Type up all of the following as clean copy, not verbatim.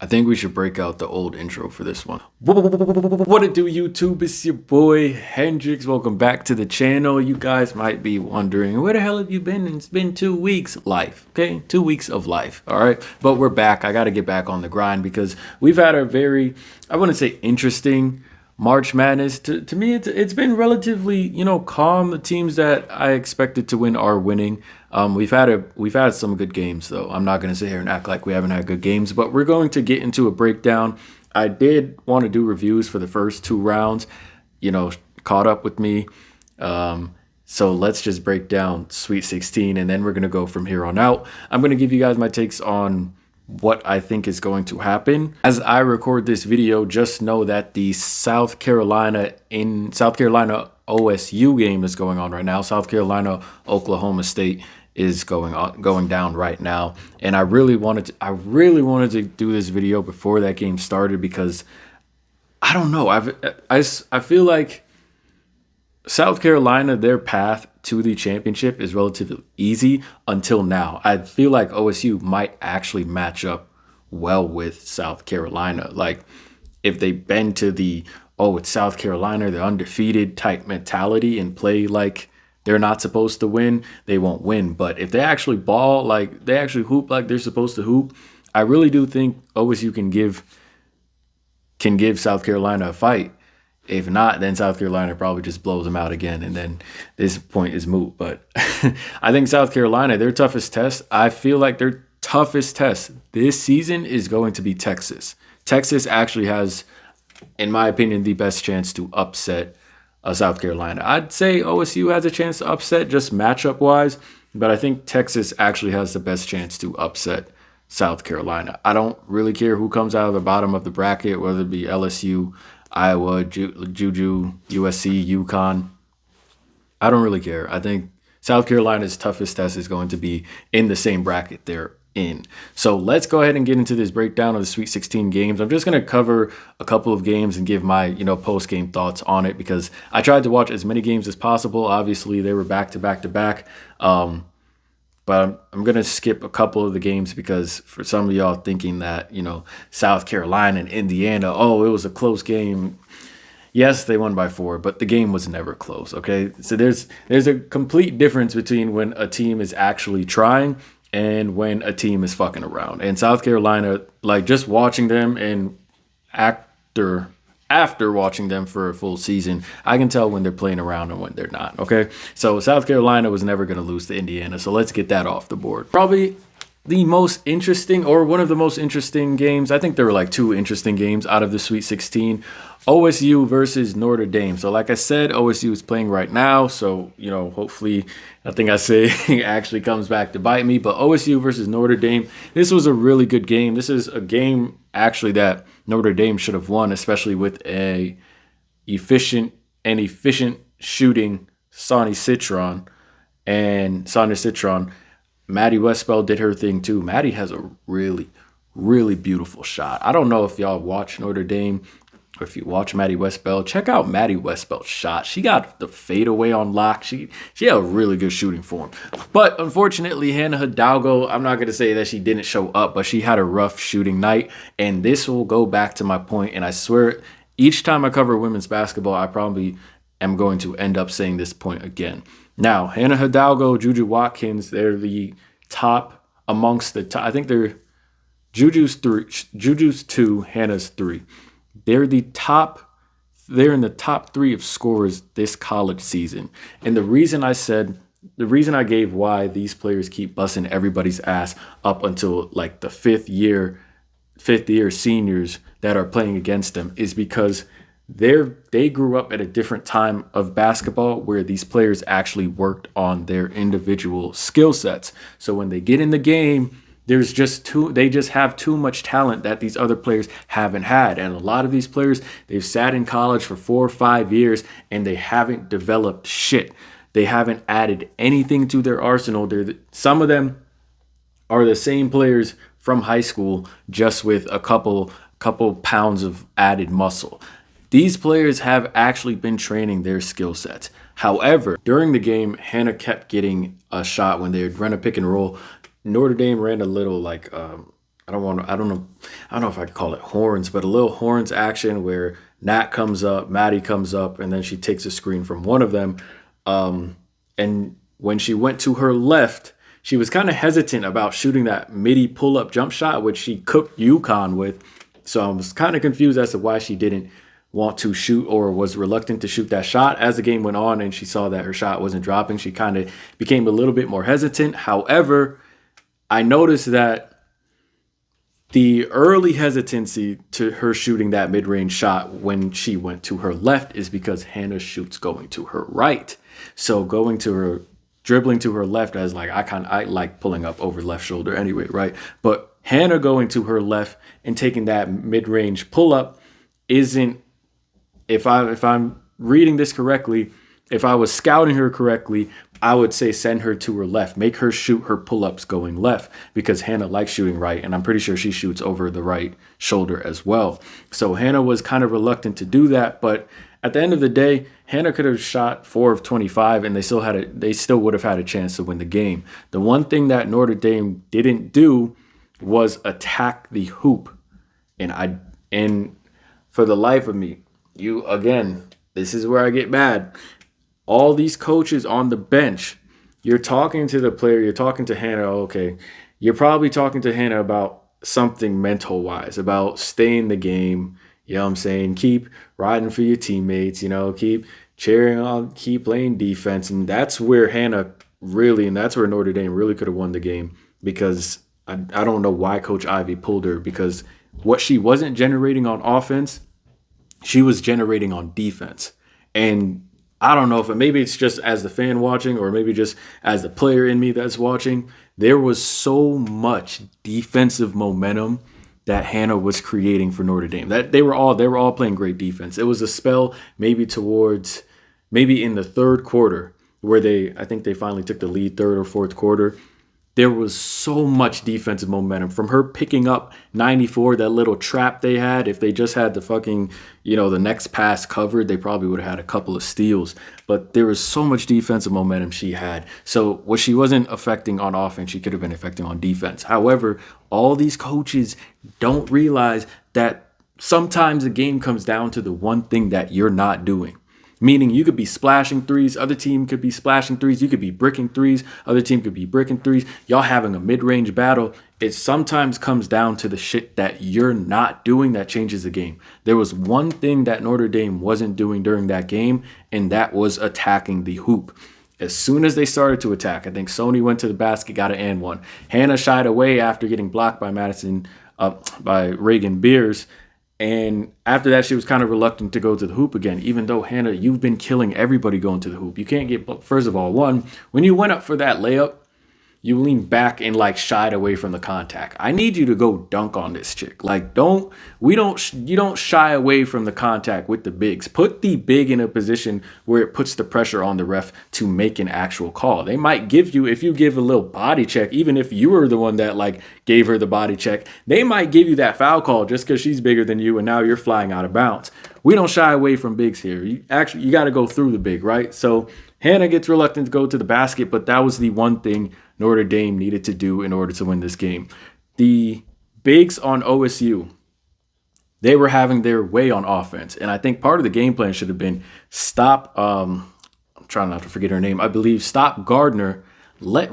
I think we should break out the old intro for this one. What it do, YouTube? It's your boy Hendrix. Welcome back to the channel. You guys might be wondering, where the hell have you been? It's been 2 weeks. Life, okay? 2 weeks of life, all right? But we're back. I got to get back on the grind because we've had a very, I wouldn't say interesting March Madness. To me, it's been relatively, calm. The teams that I expected to win are winning. We've had some good games, though. I'm not going to sit here and act like we haven't had good games, but we're going to get into a breakdown. I did want to do reviews for the first 2 rounds, caught up with me. So let's just break down Sweet 16, and then we're going to go from here on out. I'm going to give you guys my takes on what I think is going to happen. As I record this video, just know that the South Carolina OSU game is going on right now. South Carolina, Oklahoma State is going down right now, and I really wanted to do this video before that game started because I don't know. I feel like South Carolina, their path to the championship is relatively easy until now. I feel like OSU might actually match up well with South Carolina. Like if they bend to the, oh, it's South Carolina, they're undefeated type mentality and play like they're not supposed to win, they won't win. But if they actually ball, like they actually hoop like they're supposed to hoop, I really do think OSU can give South Carolina a fight. If not, then South Carolina probably just blows them out again, and then this point is moot. But I think South Carolina, their toughest test, I feel like their toughest test this season is going to be Texas. Texas actually has, in my opinion, the best chance to upset South Carolina. I'd say OSU has a chance to upset just matchup-wise, but I think Texas actually has the best chance to upset South Carolina. I don't really care who comes out of the bottom of the bracket, whether it be LSU, Iowa, Juju, USC, UConn. I don't really care. I think South Carolina's toughest test is going to be in the same bracket they're in. So let's go ahead and get into this breakdown of the Sweet 16 games. I'm just going to cover a couple of games and give my, post-game thoughts on it because I tried to watch as many games as possible. Obviously, they were back to back to back. But I'm going to skip a couple of the games because for some of y'all thinking that, South Carolina and Indiana, oh, it was a close game. Yes, they won by 4, but the game was never close, okay? So there's a complete difference between when a team is actually trying and when a team is fucking around. And South Carolina, like just watching them and after watching them for a full season, I can tell when they're playing around and when they're not, okay? So South Carolina was never going to lose to Indiana, so let's get that off the board. Probably the most interesting, or one of the most interesting games, I think there were like 2 interesting games out of the Sweet 16, OSU versus Notre Dame. So like I said, OSU is playing right now, so, hopefully nothing I say actually comes back to bite me, but OSU versus Notre Dame, this was a really good game. This is a game actually that Notre Dame should have won, especially with a efficient shooting Sonny Citron. Maddie Westbell did her thing too. Maddie has a really, really beautiful shot. I don't know if y'all watch Notre Dame or if you watch Maddie Westbell, check out Maddie Westbell's shot. She got the fadeaway on lock. She had a really good shooting form. But unfortunately, Hannah Hidalgo, I'm not going to say that she didn't show up, but she had a rough shooting night. And this will go back to my point, and I swear each time I cover women's basketball, I probably am going to end up saying this point again. Now, Hannah Hidalgo, Juju Watkins, they're the top amongst the top. I think they're Juju's 2, Hannah's 3. They're in the top 3 of scorers this college season. And the reason I gave why these players keep busting everybody's ass up until like the fifth year seniors that are playing against them is because they grew up at a different time of basketball where these players actually worked on their individual skill sets. So when they get in the game, they just have too much talent that these other players haven't had. And a lot of these players, they've sat in college for 4 or 5 years and they haven't developed shit. They haven't added anything to their arsenal. Some of them are the same players from high school, just with a couple pounds of added muscle. These players have actually been training their skill sets. However, during the game, Hannah kept getting a shot when they would run a pick and roll. Notre Dame ran a little like a I don't know if I could call it horns, but a little horns action where Nat comes up, Maddie comes up, and then she takes a screen from one of them. And when she went to her left, she was kind of hesitant about shooting that midi pull up jump shot, which she cooked UConn with. So I was kind of confused as to why she didn't want to shoot or was reluctant to shoot that shot. As the game went on and she saw that her shot wasn't dropping, she kind of became a little bit more hesitant. However, I noticed that the early hesitancy to her shooting that mid-range shot when she went to her left is because Hannah shoots going to her right. So going to her, dribbling to her left, as like I like pulling up over left shoulder anyway, right? But Hannah going to her left and taking that mid-range pull-up isn't, if I'm reading this correctly, if I was scouting her correctly, I would say send her to her left. Make her shoot her pull-ups going left because Hannah likes shooting right, and I'm pretty sure she shoots over the right shoulder as well. So Hannah was kind of reluctant to do that, but at the end of the day, Hannah could have shot 4 of 25, and they still would have had a chance to win the game. The one thing that Notre Dame didn't do was attack the hoop, and for the life of me, this is where I get mad. All these coaches on the bench, you're talking to the player, you're talking to Hannah, okay. You're probably talking to Hannah about something mental-wise, about staying in the game, you know what I'm saying? Keep riding for your teammates, keep cheering on, keep playing defense. And that's where that's where Notre Dame really could have won the game because I don't know why Coach Ivy pulled her because what she wasn't generating on offense, she was generating on defense. And I don't know if maybe it's just as the fan watching or maybe just as the player in me that's watching, there was so much defensive momentum that Hannah was creating for Notre Dame. That they were all playing great defense. It was a spell maybe in the third quarter where I think they finally took the lead, third or fourth quarter. There was so much defensive momentum from her picking up 94, that little trap they had. If they just had the the next pass covered, they probably would have had a couple of steals. But there was so much defensive momentum she had. So what she wasn't affecting on offense, she could have been affecting on defense. However, all these coaches don't realize that sometimes the game comes down to the one thing that you're not doing. Meaning you could be splashing threes, other team could be splashing threes, you could be bricking threes, other team could be bricking threes. Y'all having a mid-range battle. It sometimes comes down to the shit that you're not doing that changes the game. There was one thing that Notre Dame wasn't doing during that game, and that was attacking the hoop. As soon as they started to attack, I think Sony went to the basket, got an and one. Hannah shied away after getting blocked by by Reagan Beers. And after that, she was kind of reluctant to go to the hoop again, even though, Hannah, you've been killing everybody going to the hoop. You can't first of all, when you went up for that layup, you leaned back and shied away from the contact. I need you to go dunk on this chick. You don't shy away from the contact with the bigs. Put the big in a position where it puts the pressure on the ref to make an actual call. They might give you, if you give a little body check, even if you were the one that gave her the body check, they might give you that foul call just because she's bigger than you and now you're flying out of bounds. We don't shy away from bigs here. You got to go through the big, right? So Hannah gets reluctant to go to the basket, but that was the one thing Notre Dame needed to do in order to win this game. The bigs on OSU, they were having their way on offense. And I think part of the game plan should have been I'm trying not to forget her name. I believe stop Gardner. If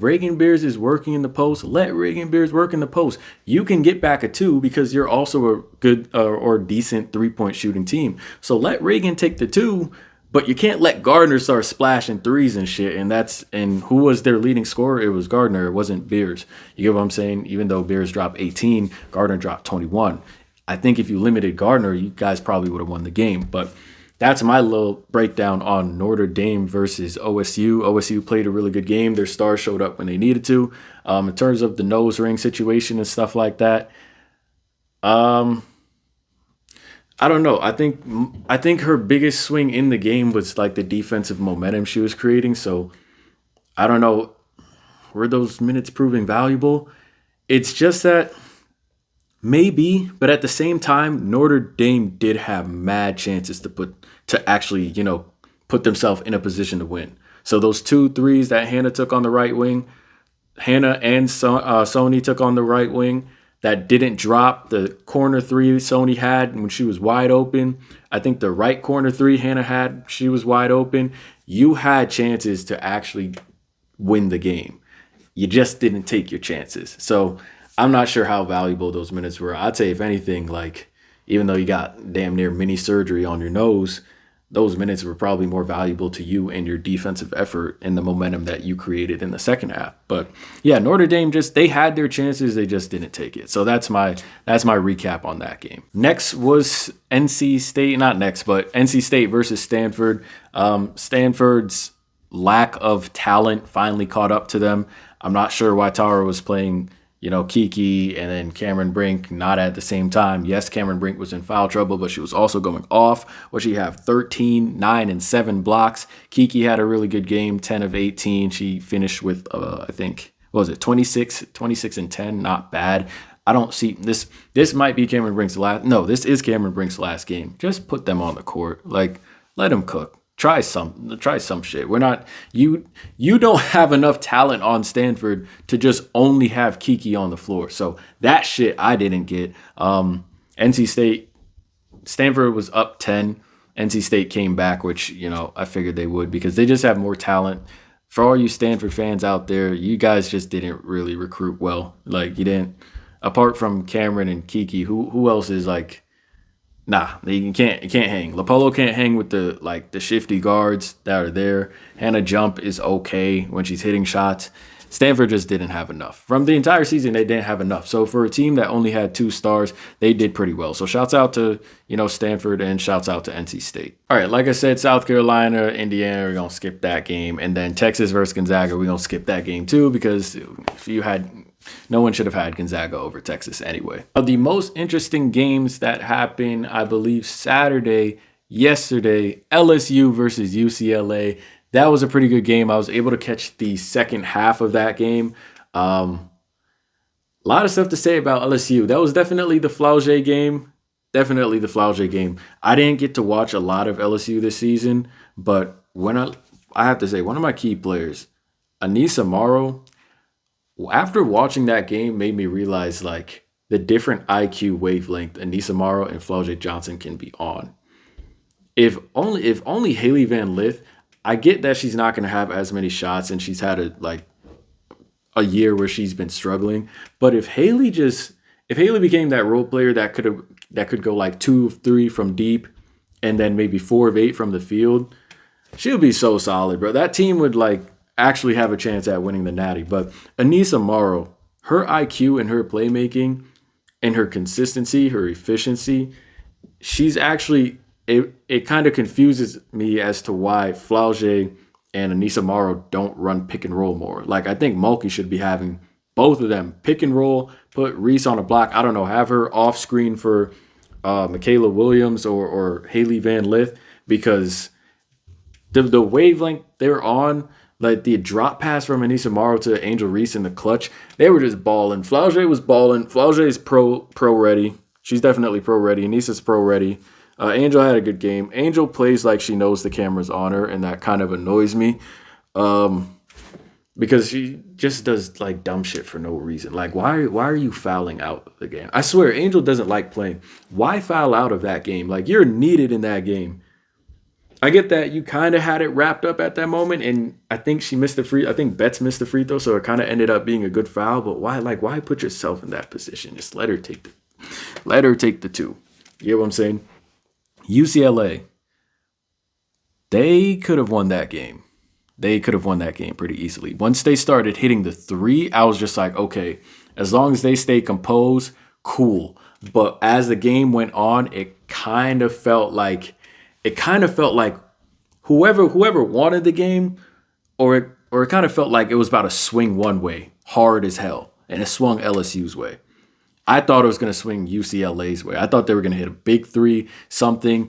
Reagan Beers is working in the post, let Reagan Beers work in the post. You can get back a 2 because you're also a good or decent 3-point shooting team. So let Reagan take the 2. But you can't let Gardner start splashing threes and shit. And who was their leading scorer? It was Gardner. It wasn't Beers. You get what I'm saying? Even though Beers dropped 18, Gardner dropped 21. I think if you limited Gardner, you guys probably would have won the game. But that's my little breakdown on Notre Dame versus OSU. OSU played a really good game. Their stars showed up when they needed to. In terms of the nose ring situation and stuff like that, I don't know. I think her biggest swing in the game was the defensive momentum she was creating. So I don't know. Were those minutes proving valuable? It's just that maybe, but at the same time, Notre Dame did have mad chances to actually, put themselves in a position to win. So those 2 threes that Hannah took on the right wing, Hannah and Sony took on the right wing. that didn't drop. The corner three Sony had when she was wide open. I think the right corner three Hannah had, she was wide open. You had chances to actually win the game. You just didn't take your chances. So I'm not sure how valuable those minutes were. I'd say, if anything, like, even though you got damn near mini surgery on your nose, those minutes were probably more valuable to you and your defensive effort and the momentum that you created in the second half. But yeah, Notre Dame they had their chances, they just didn't take it. So that's my recap on that game. Next was NC State, not next, but NC State versus Stanford. Stanford's lack of talent finally caught up to them. I'm not sure why Tara was playing, Kiki and then Cameron Brink not at the same time. Yes, Cameron Brink was in foul trouble, but she was also going off. What she have? 13, 9, and 7 blocks. Kiki had a really good game, 10 of 18. She finished with, I think, what was it, 26 and 10? Not bad. I don't see this. This might be Cameron Brink's last. No, this is Cameron Brink's last game. Just put them on the court. Like, let them cook. Try some shit. We're not you don't have enough talent on Stanford to just only have Kiki on the floor. So that shit I didn't get. NC State, Stanford was up 10. NC State came back, which, I figured they would because they just have more talent. For all you Stanford fans out there, you guys just didn't really recruit well. Like, you didn't, apart from Cameron and Kiki, who else is like, nah, you can't hang. LaPolo can't hang with the shifty guards that are there. Hannah Jump is okay when she's hitting shots. Stanford just didn't have enough. From the entire season, they didn't have enough. So for a team that only had 2 stars, they did pretty well. So shouts out to, Stanford, and shouts out to NC State. All right, like I said, South Carolina, Indiana, we're going to skip that game. And then Texas versus Gonzaga, we're going to skip that game too because no one should have had Gonzaga over Texas anyway. The most interesting games that happened, I believe, yesterday, LSU versus UCLA. That was a pretty good game. I was able to catch the second half of that game. A lot of stuff to say about LSU. That was definitely the Flau'jae game. I didn't get to watch a lot of LSU this season, but when I have to say, one of my key players, Anissa Morrow, after watching that game made me realize like the different IQ wavelength Anissa Morrow and Flau'jae Johnson can be on. If only Haley Van Lith, I get that she's not going to have as many shots and she's had a year where she's been struggling, but if Haley became that role player that could go like 2 of 3 from deep and then maybe 4 of 8 from the field, she would be so solid, bro. That team would actually have a chance at winning the Natty. But Anissa Morrow, her IQ and her playmaking and her consistency, her efficiency, she's actually, it kind of confuses me as to why Flau'jae and Anissa Morrow don't run pick and roll more. Like, I think Mulkey should be having both of them pick and roll, put Reese on a block. I don't know, have her off screen for Michaela Williams or Haley Van Lith, because the wavelength they're on, like the drop pass from Anissa Morrow to Angel Reese in the clutch, they were just balling. Flau'jae was balling. Flau'jae is pro ready. She's definitely pro ready. Anissa's pro ready. Angel had a good game. Angel plays like she knows the camera's on her, and that kind of annoys me. Because she just does like dumb shit for no reason. Like, why are you fouling out the game? I swear, Angel doesn't like playing. Why foul out of that game? Like, you're needed in that game. I get that you kind of had it wrapped up at that moment, and I think I think Betts missed the free throw, so it kind of ended up being a good foul. But why put yourself in that position? Just let her take the 2. You get what I'm saying? UCLA, they could have won that game. They could have won that game pretty easily. Once they started hitting the 3, I was just like, okay, as long as they stay composed, cool. But as the game went on, it kind of felt like whoever wanted the game, or it kind of felt like it was about to swing one way, hard as hell, and it swung LSU's way. I thought it was going to swing UCLA's way. I thought they were going to hit a big 3, something.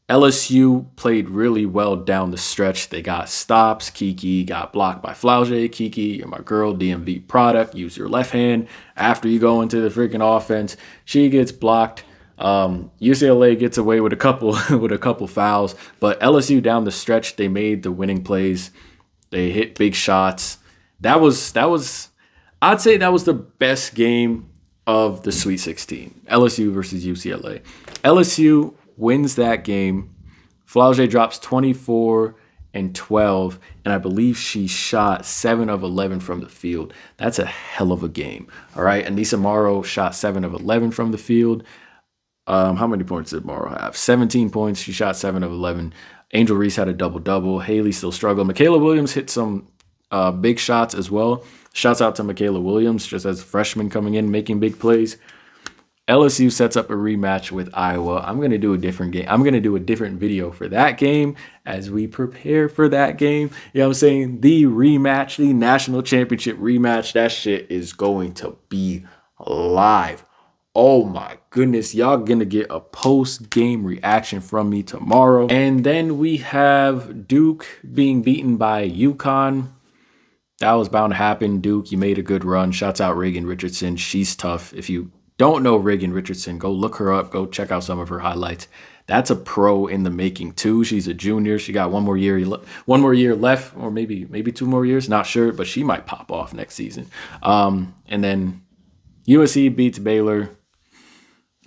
LSU played really well down the stretch. They got stops. Kiki got blocked by Flau'jae. Kiki, you're my girl, DMV product. Use your left hand after you go into the freaking offense. She gets blocked. UCLA gets away with a couple fouls, but LSU down the stretch, they made the winning plays. They hit big shots. I'd say that was the best game of the Sweet 16. LSU versus UCLA. LSU wins that game. Flau'jae drops 24 and 12, and I believe she shot 7 of 11 from the field. That's a hell of a game. All right, Anissa Morrow shot 7 of 11 from the field. How many points did Morrow have? 17 points. She shot 7 of 11. Angel Reese had a double-double. Haley still struggled. Michaela Williams hit some big shots as well. Shouts out to Michaela Williams, just as a freshman coming in, making big plays. LSU sets up a rematch with Iowa. I'm going to do a different game. I'm going to do a different video for that game as we prepare for that game. You know what I'm saying? The rematch, the national championship rematch, that shit is going to be live. Oh my goodness. Y'all going to get a post-game reaction from me tomorrow. And then we have Duke being beaten by UConn. That was bound to happen. Duke, you made a good run. Shouts out Reagan Richardson. She's tough. If you don't know Reagan Richardson, go look her up. Go check out some of her highlights. That's a pro in the making too. She's a junior. She got one more year left, or maybe 2 more years. Not sure, but she might pop off next season. And then USC beats Baylor.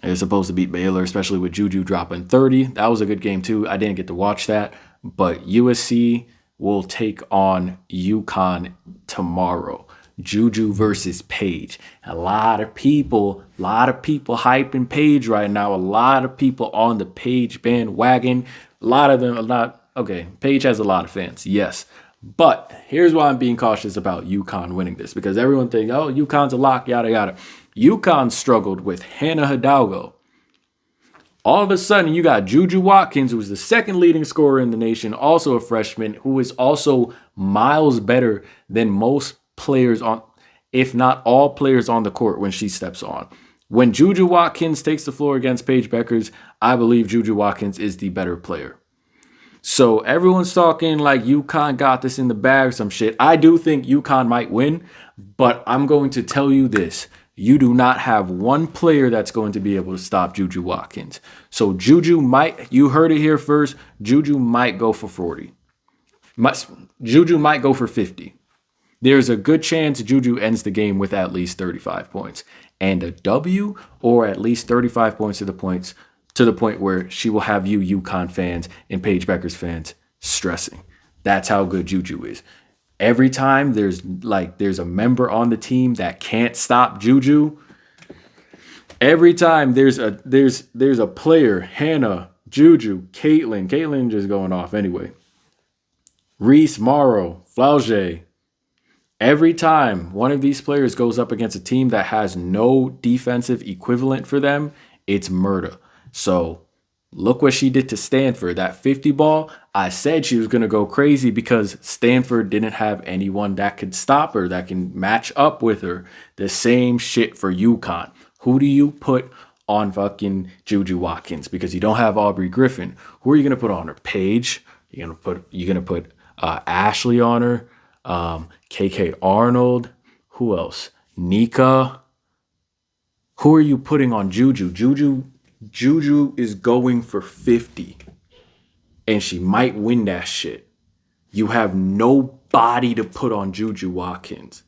They're supposed to beat Baylor, especially with Juju dropping 30. That was a good game too. I didn't get to watch that, but USC will take on UConn tomorrow. Juju versus Paige. A lot of people hyping Paige right now. A lot of people on the Paige bandwagon. A lot of them are not. Okay, Paige has a lot of fans, yes. But here's why I'm being cautious about UConn winning this. Because everyone thinks, oh, UConn's a lock, yada, yada. UConn struggled with Hannah Hidalgo. All of a sudden, you got Juju Watkins, who was the second leading scorer in the nation, also a freshman, who is also miles better than most players on, if not all players on the court when she steps on. When Juju Watkins takes the floor against Paige Beckers, I believe Juju Watkins is the better player. So everyone's talking like UConn got this in the bag or some shit. I do think UConn might win, but I'm going to tell you this. You do not have one player that's going to be able to stop Juju Watkins. So Juju might, you heard it here first, Juju might go for 40. Juju might go for 50. There's a good chance Juju ends the game with at least 35 points and a W, or at least 35 points to the point where she will have you UConn fans and Paige Beckers fans stressing. That's how good Juju is. Every time there's a member on the team that can't stop Juju. Every time there's a player, Hannah, Juju, Caitlin just going off anyway. Reese, Morrow, Flau'jae. Every time one of these players goes up against a team that has no defensive equivalent for them, it's murder. So look what she did to Stanford. That 50 ball, I said she was going to go crazy because Stanford didn't have anyone that could stop her, that can match up with her. The same shit for UConn. Who do you put on fucking Juju Watkins? Because you don't have Aubrey Griffin. Who are you going to put on her? Paige? You're going to put Ashley on her? KK Arnold? Who else? Nika? Who are you putting on Juju? Juju is going for 50. And she might win that shit. You have nobody to put on Juju Watkins.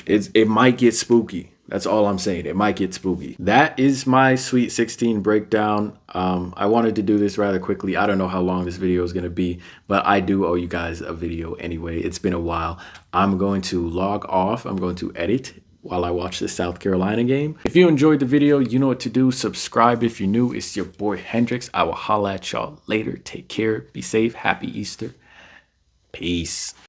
It might get spooky. That's all I'm saying. It might get spooky. That is my Sweet 16 breakdown. I wanted to do this rather quickly. I don't know how long this video is going to be, but I do owe you guys a video anyway. It's been a while. I'm going to log off. I'm going to edit while I watch the South Carolina game. If you enjoyed the video, you know what to do. Subscribe if you're new. It's your boy Hendrix. I will holla at y'all later. Take care. Be safe. Happy Easter. Peace.